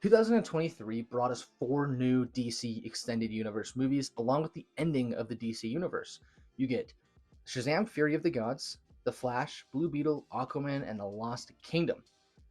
2023 brought us 4 new DC Extended Universe movies, along with the ending of the DC Universe. You get Shazam! Fury of the Gods, The Flash, Blue Beetle, Aquaman, and The Lost Kingdom.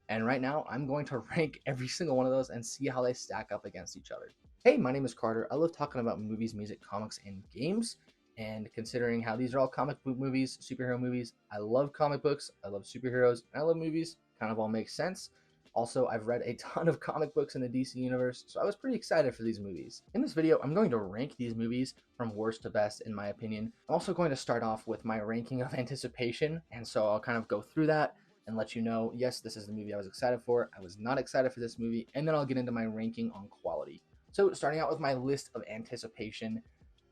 And right now, I'm going to rank every single one of those and see how they stack up against each other. Hey, my name is Carter. I love talking about movies, music, comics, and games. And considering how these are all comic book movies, superhero movies, I love comic books, I love superheroes, and I love movies. Kind of all makes sense. Also, I've read a ton of comic books in the DC universe, so I was pretty excited for these movies. In this video, I'm going to rank these movies from worst to best, in my opinion. I'm also going to start off with my ranking of anticipation, and so I'll kind of go through that and let you know, yes, this is the movie I was excited for, I was not excited for this movie, and then I'll get into my ranking on quality. So starting out with my list of anticipation,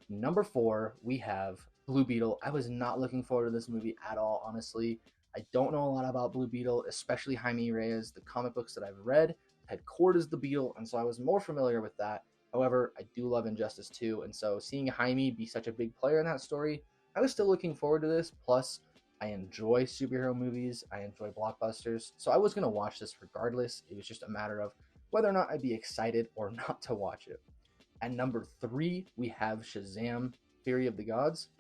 number 4, we have Blue Beetle. I was not looking forward to this movie at all, honestly. I don't know a lot about Blue Beetle, especially Jaime Reyes. The comic books that I've read had Cord as the Beetle, and so I was more familiar with that. However, I do love Injustice 2, and so seeing Jaime be such a big player in that story, I was still looking forward to this. Plus, I enjoy superhero movies, I enjoy blockbusters, so I was going to watch this regardless. It was just a matter of whether or not I'd be excited or not to watch it. At number 3, we have Shazam! Fury of the Gods.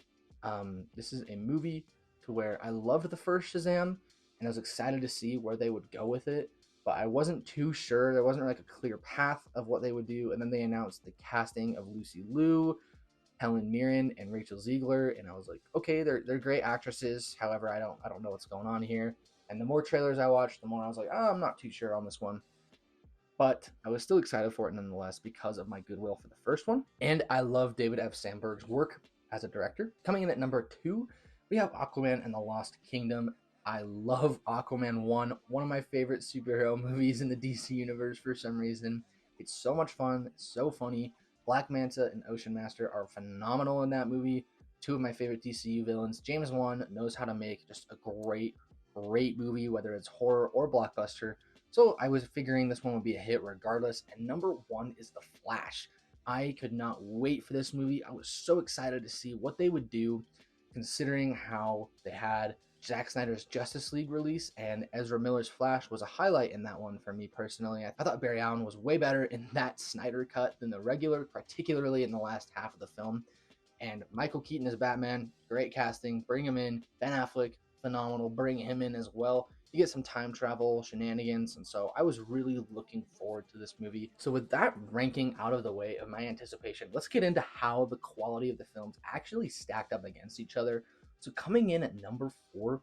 This is a movie to where I loved the first Shazam, and I was excited to see where they would go with it, but I wasn't too sure. There wasn't like a clear path of what they would do, and then they announced the casting of Lucy Liu, Helen Mirren, and Rachel Ziegler, and I was like, okay, they're great actresses. However, I don't know what's going on here. And the more trailers I watched, the more I was like, oh, I'm not too sure on this one. But I was still excited for it nonetheless because of my goodwill for the first one. And I love David F. Sandberg's work as a director. Coming in at number 2, we have Aquaman and the Lost Kingdom. I love Aquaman 1, one of my favorite superhero movies in the DC universe for some reason. It's so much fun, it's so funny. Black Manta and Ocean Master are phenomenal in that movie. 2 of my favorite DCU villains. James Wan knows how to make just a great movie, whether it's horror or blockbuster. So I was figuring this one would be a hit regardless. And number 1 is The Flash. I could not wait for this movie. I was so excited to see what they would do, considering how they had Zack Snyder's Justice League release, and Ezra Miller's Flash was a highlight in that one for me personally. I thought Barry Allen was way better in that Snyder cut than the regular, particularly in the last half of the film. And Michael Keaton as Batman, great casting, bring him in. Ben Affleck, phenomenal, bring him in as well. You get some time travel shenanigans, and so I was really looking forward to this movie. So with that ranking out of the way of my anticipation, let's get into how the quality of the films actually stacked up against each other. So coming in at number 4,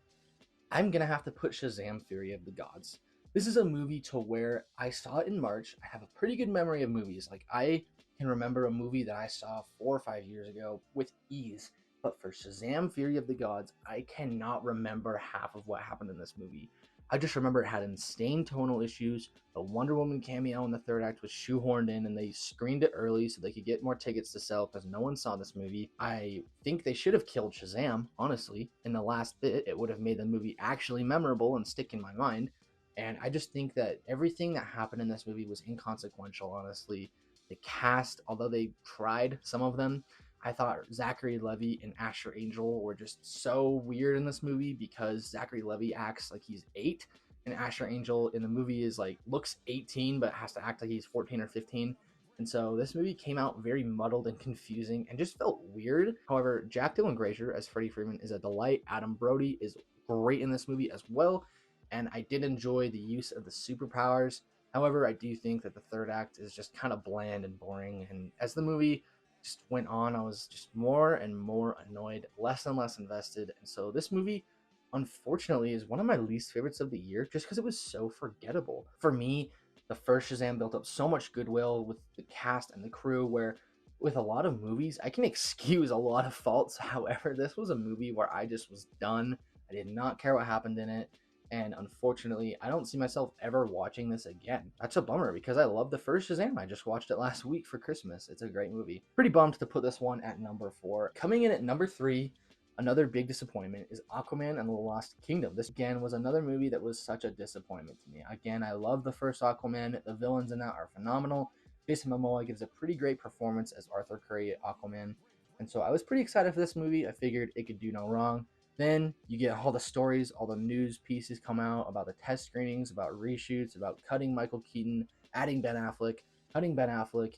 I'm gonna have to put Shazam! Fury of the Gods. This is a movie to where I saw it in March. I have a pretty good memory of movies. Like, I can remember a movie that I saw 4 or 5 years ago with ease. But for Shazam! Fury of the Gods, I cannot remember half of what happened in this movie. I just remember it had insane tonal issues. The Wonder Woman cameo in the third act was shoehorned in, and they screened it early so they could get more tickets to sell because no one saw this movie. I think they should have killed Shazam, honestly, in the last bit. It would have made the movie actually memorable and stick in my mind. And I just think that everything that happened in this movie was inconsequential, honestly. The cast, although they tried, some of them, I thought Zachary Levi and Asher Angel were just so weird in this movie because Zachary Levi acts like he's 8 and Asher Angel in the movie is like looks 18 but has to act like he's 14 or 15. And so this movie came out very muddled and confusing and just felt weird. However, Jack Dylan Grazer as Freddie Freeman is a delight. Adam Brody is great in this movie as well. And I did enjoy the use of the superpowers. However, I do think that the third act is just kind of bland and boring. And as the movie just went on, I was just more and more annoyed, less and less invested. And so this movie, unfortunately, is one of my least favorites of the year just because it was so forgettable. For me, the first Shazam built up so much goodwill with the cast and the crew, where with a lot of movies, I can excuse a lot of faults. However, this was a movie where I just was done. I did not care what happened in it. And unfortunately, I don't see myself ever watching this again. That's a bummer because I love the first Shazam. I just watched it last week for Christmas. It's a great movie. Pretty bummed to put this one at number 4. Coming in at number 3, another big disappointment is Aquaman and the Lost Kingdom. This again was another movie that was such a disappointment to me. Again, I love the first Aquaman. The villains in that are phenomenal. Jason Momoa gives a pretty great performance as Arthur Curry Aquaman. And so I was pretty excited for this movie. I figured it could do no wrong. Then you get all the stories, all the news pieces come out about the test screenings, about reshoots, about cutting Michael Keaton, adding Ben Affleck, cutting Ben Affleck,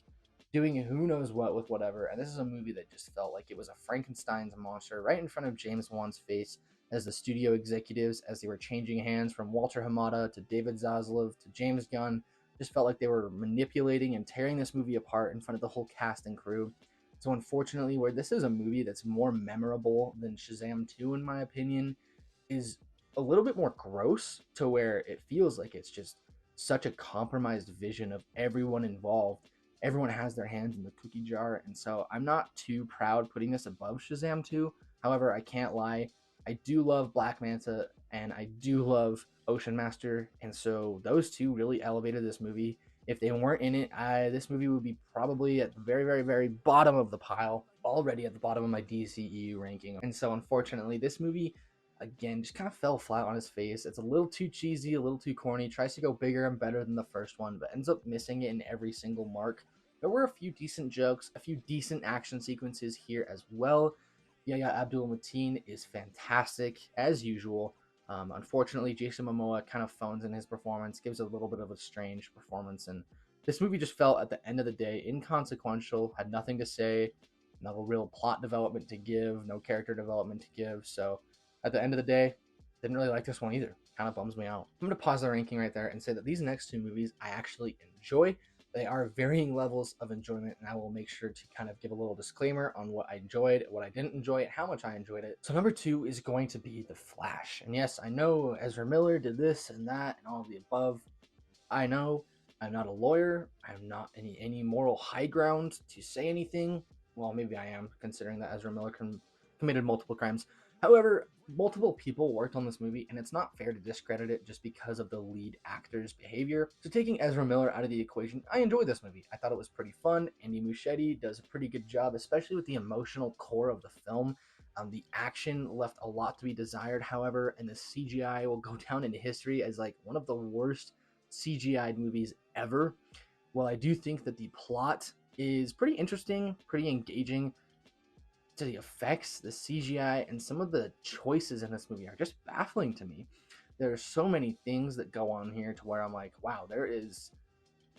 doing who knows what with whatever. And this is a movie that just felt like it was a Frankenstein's monster right in front of James Wan's face as the studio executives, as they were changing hands from Walter Hamada to David Zaslav to James Gunn. Just felt like they were manipulating and tearing this movie apart in front of the whole cast and crew. So unfortunately, where this is a movie that's more memorable than Shazam 2, in my opinion, is a little bit more gross, to where it feels like it's just such a compromised vision of everyone involved. Everyone has their hands in the cookie jar, and so I'm not too proud putting this above Shazam 2. However, I can't lie, I do love Black Manta and I do love Ocean Master, and so those two really elevated this movie. If they weren't in it, this movie would be probably at the very, very, very bottom of the pile, already at the bottom of my DCEU ranking. And so, unfortunately, this movie, again, just kind of fell flat on his face. It's a little too cheesy, a little too corny, tries to go bigger and better than the first one, but ends up missing it in every single mark. There were a few decent jokes, a few decent action sequences here as well. Yahya Abdul-Mateen is fantastic, as usual. Unfortunately, Jason Momoa kind of phones in his performance, gives a little bit of a strange performance, and this movie just felt, at the end of the day, inconsequential, had nothing to say, no real plot development to give, no character development to give, so at the end of the day, didn't really like this one either. Kind of bums me out. I'm going to pause the ranking right there and say that these next two movies I actually enjoy. They are varying levels of enjoyment, and I will make sure to kind of give a little disclaimer on what I enjoyed, what I didn't enjoy, and how much I enjoyed it. So number 2 is going to be The Flash. And yes, I know Ezra Miller did this and that and all of the above. I know I'm not a lawyer. I'm not any moral high ground to say anything. Well, maybe I am, considering that Ezra Miller committed multiple crimes. However, multiple people worked on this movie, and it's not fair to discredit it just because of the lead actor's behavior. So taking Ezra Miller out of the equation, I enjoyed this movie. I thought it was pretty fun. Andy Muschietti does a pretty good job, especially with the emotional core of the film. The action left a lot to be desired, however, and the CGI will go down into history as like one of the worst CGI'd movies ever. While I do think that the plot is pretty interesting, pretty engaging, to the effects, the CGI, and some of the choices in this movie are just baffling to me. There are so many things that go on here to where I'm like, wow, there is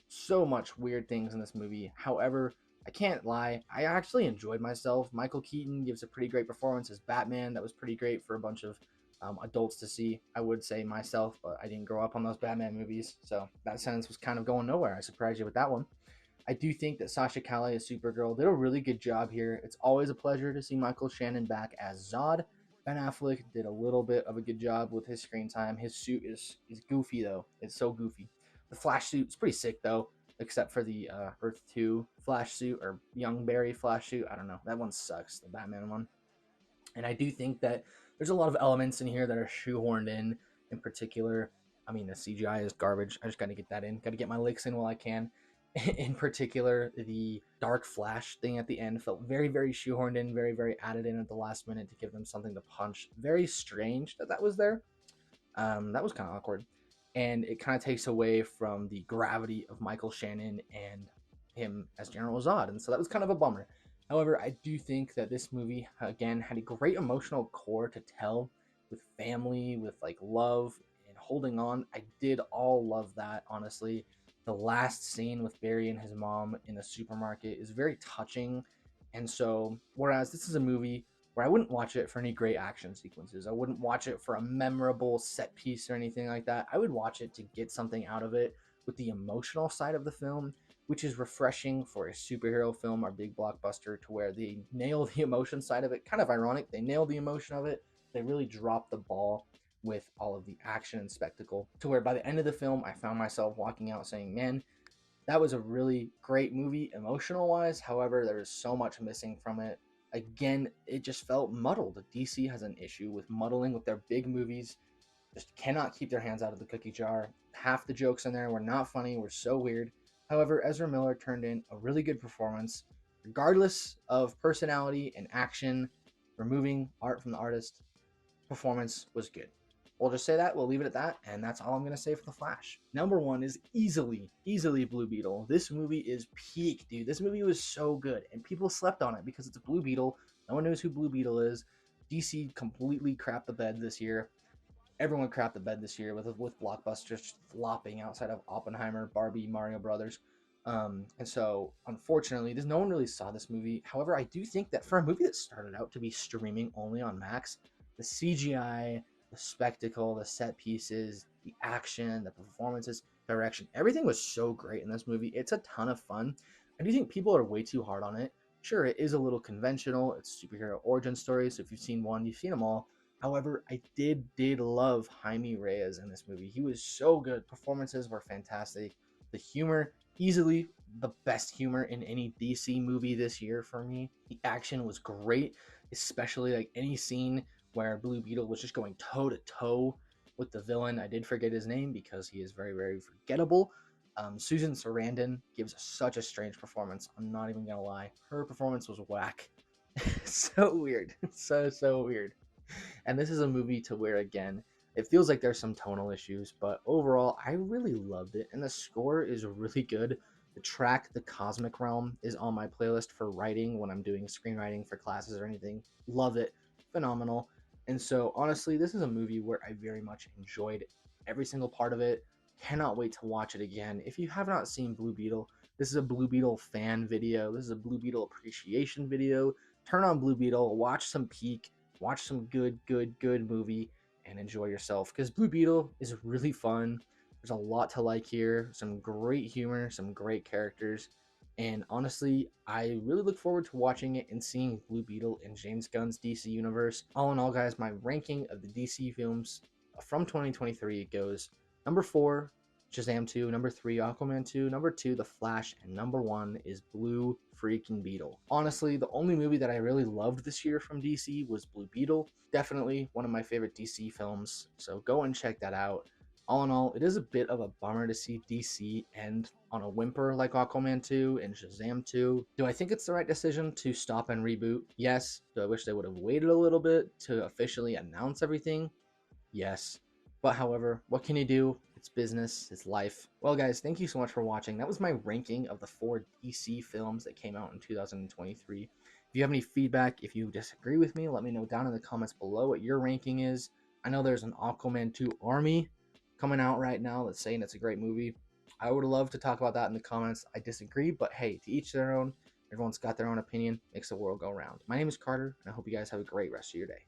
so much weird things in this movie. However, I can't lie, I actually enjoyed myself. Michael Keaton gives a pretty great performance as Batman. That was pretty great for a bunch of adults to see, I would say myself, but I didn't grow up on those Batman movies, so that sentence was kind of going nowhere. I surprised you with that one. I do think that Sasha Calle as Supergirl did a really good job here. It's always a pleasure to see Michael Shannon back as Zod. Ben Affleck did a little bit of a good job with his screen time. His suit is goofy, though. It's so goofy. The Flash suit is pretty sick, though, except for the Earth 2 Flash suit, or Young Barry Flash suit. I don't know. That one sucks, the Batman one. And I do think that there's a lot of elements in here that are shoehorned in particular. I mean, the CGI is garbage. I just got to get that in. Got to get my licks in while I can. In particular, the Dark Flash thing at the end felt very, very shoehorned in, very, very added in at the last minute to give them something to punch. Very strange that was there. That was kind of awkward. And it kind of takes away from the gravity of Michael Shannon and him as General Zod. And so that was kind of a bummer. However, I do think that this movie, again, had a great emotional core to tell, with family, with like love and holding on. I did all love that, honestly. The last scene with Barry and his mom in the supermarket is very touching. And so, whereas this is a movie where I wouldn't watch it for any great action sequences, I wouldn't watch it for a memorable set piece or anything like that. I would watch it to get something out of it with the emotional side of the film, which is refreshing for a superhero film or big blockbuster, to where they nail the emotion side of it. Kind of ironic, they nailed the emotion of it. They really dropped the ball with all of the action and spectacle, to where by the end of the film, I found myself walking out saying, man, that was a really great movie emotional wise. However, there is so much missing from it. Again, it just felt muddled. DC has an issue with muddling with their big movies. Just cannot keep their hands out of the cookie jar. Half the jokes in there were not funny, were so weird. However, Ezra Miller turned in a really good performance, regardless of personality and action. Removing art from the artist, performance was good. We'll just say that. We'll leave it at that. And that's all I'm going to say for The Flash. Number 1 is easily Blue Beetle. This movie is peak, dude. This movie was so good. And people slept on it because it's a Blue Beetle. No one knows who Blue Beetle is. DC completely crapped the bed this year. everyone crapped the bed this year with blockbusters flopping outside of Oppenheimer, Barbie, Mario Brothers. And so, unfortunately, no one really saw this movie. However, I do think that for a movie that started out to be streaming only on Max, the CGI, the spectacle, the set pieces, the action, the performances, direction, everything was so great in this movie. It's a ton of fun. I do think people are way too hard on it. Sure, it is a little conventional. It's superhero origin stories. So if you've seen one, you've seen them all. However, I did love Jaime Reyes in this movie. He was so good. Performances were fantastic. The humor, easily the best humor in any DC movie this year for me. The action was great, especially like any scene where Blue Beetle was just going toe to toe with the villain. I did forget his name because he is very, very forgettable. Susan Sarandon gives such a strange performance. I'm not even gonna lie. Her performance was whack. So weird. So weird. And this is a movie to where, again, it feels like there's some tonal issues, but overall, I really loved it. And the score is really good. The track, The Cosmic Realm, is on my playlist for writing when I'm doing screenwriting for classes or anything. Love it. Phenomenal. And so, honestly, this is a movie where I very much enjoyed every single part of it. Cannot wait to watch it again. If you have not seen Blue Beetle, this is a Blue Beetle fan video. This is a Blue Beetle appreciation video. Turn on Blue Beetle, watch some Peak, watch some good movie, and enjoy yourself, because Blue Beetle is really fun. There's a lot to like here, some great humor, some great characters, and honestly, I really look forward to watching it and seeing Blue Beetle in James Gunn's DC universe. All in all, guys, my ranking of the DC films from 2023 goes number 4, Shazam 2, number 3, Aquaman 2, number 2, The Flash, and number 1 is Blue freaking Beetle. Honestly, the only movie that I really loved this year from DC was Blue Beetle. Definitely one of my favorite DC films, so go and check that out. All in all, it is a bit of a bummer to see DC end on a whimper like Aquaman 2 and Shazam 2. Do I think it's the right decision to stop and reboot? Yes. Do I wish they would have waited a little bit to officially announce everything? Yes. But however, what can you do? It's business, it's life. Well, guys, thank you so much for watching. That was my ranking of the 4 DC films that came out in 2023. If you have any feedback, if you disagree with me, let me know down in the comments below what your ranking is. I know there's an Aquaman 2 army coming out right now that's saying it's a great movie. I would love to talk about that in the comments. I disagree, but hey, to each their own. Everyone's got their own opinion. Makes the world go round. My name is Carter, and I hope you guys have a great rest of your day.